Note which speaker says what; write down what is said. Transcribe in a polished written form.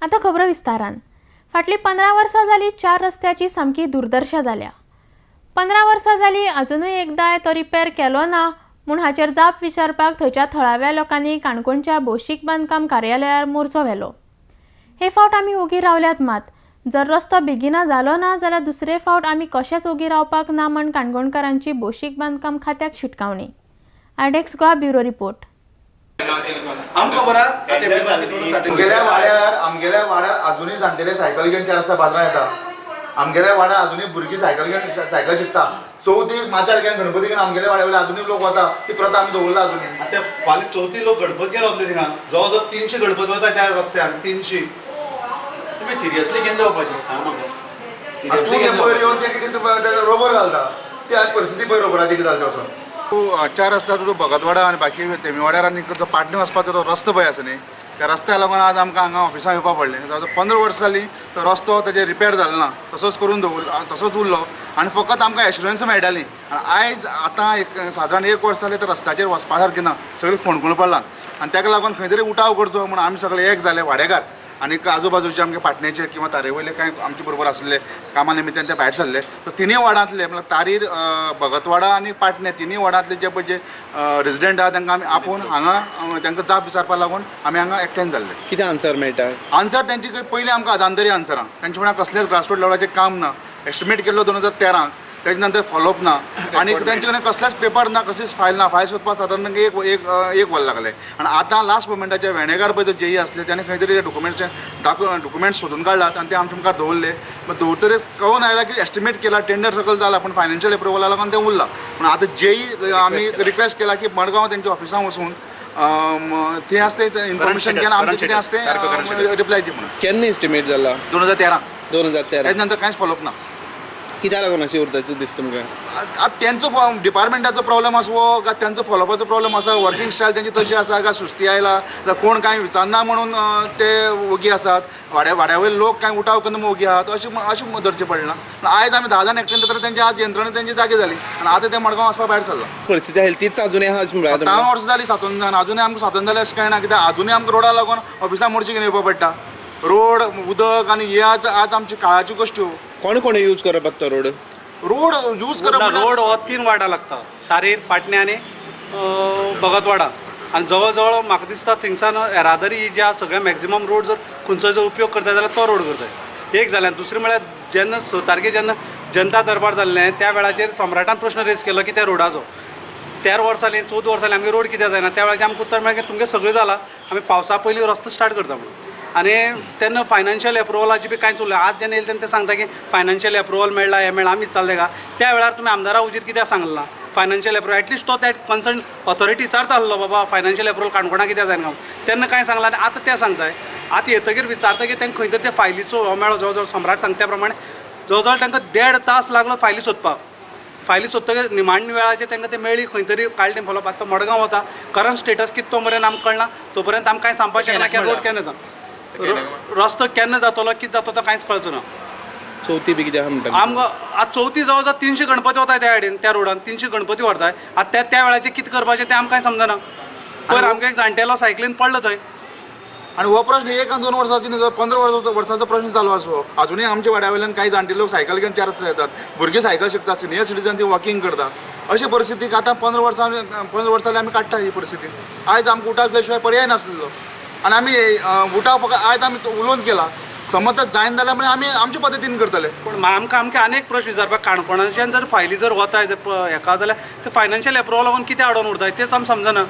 Speaker 1: आता खबर विस्तारान. फाटली 15 वर्सां जाली 4 रस्त्याची सामकी दुर्दशा जाल्या. 15 वर्सां जाली अजुनूय एकदांय तो रिपेर केलो ना म्हूण हाचेर जाप विचारपाक थंयच्या थळाव्या लोकांनी काणकोणच्या भौशीक बांदकाम कार्यालयार मोर्चो व्हेलो. हे फावट आमी ओगी रावल्यात, मात जर रस्तो बेगिना जालो ना जाल्यार दुसरे फावट आमी कशेंच ओगी रावपाक ना म्हण काणकोणकारांची भौशीक बांदकाम खात्याक शिटकावणी. Iodex Goa bureau report.
Speaker 2: आमगेल्या वाड्यार अजूनही जाणटेले सायकल घेवन 4 रस्त्या बाजरां येता. आमगेल्या वाड्यार अजूनही भुरगीं सायकल घेवन सायकल शिकता. चवथीक माथ्यार घेवन गणपती घेवन आमगेल्या वाड्या वयले अजूनही लोक वता. ती प्रथा आमी दवरला अजूनही.
Speaker 3: आता फाल्यां चवथी लोक गणपती घेवन वतले थिंगा. जवळ जवळ 300 गणपती वता त्या रस्त्यार. 300.
Speaker 4: तुम्ही सिरियसली घेवन जावपाचें सांग म्हाका.
Speaker 2: तूं ते पयर येवन ते कितें रोबर घालता. ती आज परिस्थिती पळय रोबराची कितें जाता वचून. 4 रस्त्यार तो भगतवाडा आनी बाकी तेमीवाड्यार आनी तो पाटणे वचपाचो तो रस्तो पळय आसा न्ही, त्या रस्त्या लागून आज आमकां हांगा ऑफिसांत येवपाक पडलें. 15 वर्सां जालीं तो रस्तो तेजे रिपेर जालो ना, तसोच करून दवरलो, तसोच उरलो आनी फकत आमकां एश्युरन्स मेळटाली. आयज आतां सादारण 1 वर्स जालें तर रस्त्याचेर वचपा सारकें ना, सगळीं फोंडकूल पडलां आनी ताका लागून खंय तरी उठाव करचो म्हूण आमी सगळे एक जाले वाडेकार आनी आजूबाजूचे आमचे पाटणेचे किंवा तारेवयले कांय आमचे बरोबर आसले कामा निमित्यान ते भायर सरले. सो तिनूय वाड्यांतले म्हळ्यार तारीर, भगतवाडा आनी पाटणे तिनूय वाड्यांतले जे पळय जे रेजिडेंट आहा तांकां आमी आपोवन हांगा तांकां जाप विचारपा लागून आमी हांगा एकठांय जाल्ले.
Speaker 5: कितें आन्सर मेळटा?
Speaker 2: आन्सर तेंची पयलीं आमकां अजांतरी आन्सरां. तेंचे म्हळ्यार कसलेच ग्रासरूट लेवलाचें काम ना. एस्टिमेट केल्लो 2013 तेजे नंतर फॉलोअप ना आनी तेंचे कडेन कसलेच पेपर ना, कसलीच फायल ना. फायल सोदपाक सादारण तांकां एक वर लागलें. आनी आतां लास्ट मोमेंटाचे वेणेकार पळय जो जेई आसले त्याने खंय तरी डॉक्युमेंट्स सोदून काडलात आनी ते आमच्या मुखार दवरले. दवरतरीच कळून आयला की एस्टिमेट केला, टेंडर सकयल जाला, पूण फायनान्शियल एप्रुवला लागून तें उरलां. पूण आतां जेई आमी रिक्वेस्ट केला की मडगांव तेंच्या ऑफिसांत वचून ते आसते इन्फॉर्मेशन घेवन आमचें कितें आसतें रिप्लाय दी म्हणून.
Speaker 5: केन्ना एस्टिमेट जाला?
Speaker 2: 2013.
Speaker 5: 2013.
Speaker 2: तेजे नंतर कांयच फॉलोअप ना.
Speaker 5: कित्याक लागून अशें उरता दिसता तुमकां?
Speaker 2: आतां तेंचो डिपार्टमेंटाचो प्रॉब्लेम आसवो काय तेंचो फॉलोअपाचो प्रॉब्लेम आसा, वर्किंग स्टायल तेंची तशी आसा काय सुस्ती आयला जाल्यार कोण कांय विचारना म्हणून ते ओगी आसात. वाड्या वयले लोक कांय उठाव करना ओगी आहात अशें धरचें पडना. आयज आमी 10 जाण एकठांय जाल्यार तेंची आज यंत्रणा तेंची जागी जाली आनी आतां ते मडगांव वचपा भायर सरला.
Speaker 5: परिस्थिती आसा तीच अजूनय आहा अशें म्हणटा.
Speaker 2: 17 वर्सां जालीं स्वातंत्र्य जावन अजूनय आमकां स्वातंत्र्य जालें अशें कांय ना. कित्याक अजूनय आमकां रोडा लागून ऑफिसां मोडची घेवन येवपा पडटा. रोड, उदक आनी हे आज आमची काळाच्यो गोश्ट्यो.
Speaker 5: कोण यूज करप तो रोड
Speaker 2: यूज करप.
Speaker 4: रोड हो 3 वाडा लागता. तारीर, पाटणे आनी भगतवाडा. आनी जवळ जवळ म्हाका दिसता थिंगसान येरादारी ज्या सगळ्या मॅक्झिमम रोड जर खंयचो जर उपयोग करता जाल्यार तो रोड करताय. एक जाल्यार दुसरें म्हळ्यार जेन्ना 6 तारखेर जेन्ना जनता दरबार जाल्लें त्या वेळाचेर सम्राटान प्रश्न रेज केलो की त्या रोडाचो 13 वर्सां जालीं 14 वर्सां जालीं आमगे रोड कित्याक जायना. त्या वेळाचेर आमकां उत्तर मेळ्ळें की तुमगे सगळें जाला, आमी पावसा पयलीं रस्तो स्टार्ट करता म्हणून. आनी तेन्ना फायनान्शियल एप्रुवलाची बी कांयच उरलें. आज जेन्ना येयलें तेन्ना ते सांगता की फायनान्शियल एप्रुवल मेळ्ळा, हें मेळ्ळा, आमीच चालले का. त्या वेळार तुमी आमदारा उजीर कित्याक सांगलें ना फायनान्शियल एप्रुवल? एटलिस्ट तो त्या कन्सर्न ऑथॉरिटी विचारता आसलो बाबा फायनान्शियल एप्रुवल काणकोणा कित्याक जायना. तेन्ना कांय सांगलां आनी आतां ते सांगताय. आतां येतकीर विचारतकीर तांकां खंय तरी त्या फायलीचो हो मेळ्ळो. जवळ जवळ सम्राट सांगता प्रमाणे जवळ जवळ तांकां 1.5 तास लागलो फायली सोदपाक. फायली सोदतकीर निमाण्य वेळाचेर तांकां ते मेळ्ळी खंय तरी काडली फॉलोअप. आतां मडगांव वता. करंट स्टेटस कितें तो मेरेन आमकां कळना. तोपर्यंत आमकां कांय सांगपाचें ना की रोड केन्ना येता, रस्तो केन्ना जातलो, कितें जाता तो कांयच कळचो ना.
Speaker 5: चवथी बी कित्याक म्हणटा
Speaker 4: आमकां आज चवथी जवळ जवळ 300 गणपती वताय त्या सायडीन, त्या रोडान 300 गणपती व्हरताय. आतां त्या वेळाचेर कितें करपाचें तें आमकां समजना. पयर आमकां एक जाणटेलो सायकलीन पडलो थंय.
Speaker 2: आणि हो प्रश्न 1 आनी 2 वर्सांची न्ही, 15 वर्सांचो प्रश्न चालू आसो. अजूनही आमच्या वाड्या वयल्यान काही जाणटे लोक सायकल घेवन 4 रस्ते येतात. भुरगीं सायकल शिकतात, सिनियर सिटीजन ती वॉकिंग करतात. अशी परिस्थितीक आतां 15 वर्सां जालीं आमी काडटा ही परिस्थिती. आयज आमकां उठाव केल्या शिवाय पर्याय नासलेलो आनी आमी उठाव फकत आयज आमी उलोवन केला. समज तर जायना जाल्यार म्हणजे आमी आमचे पद्दतीन करतले.
Speaker 4: पूण आमकां अनेक प्रश्न विचारपाक काणकोणाच्यान जर फायली जर वताय हेका जाल्यार ते फायनान्शियल एप्रुवल लागून कितें आडोवन उरताय तेच आमकां समजना.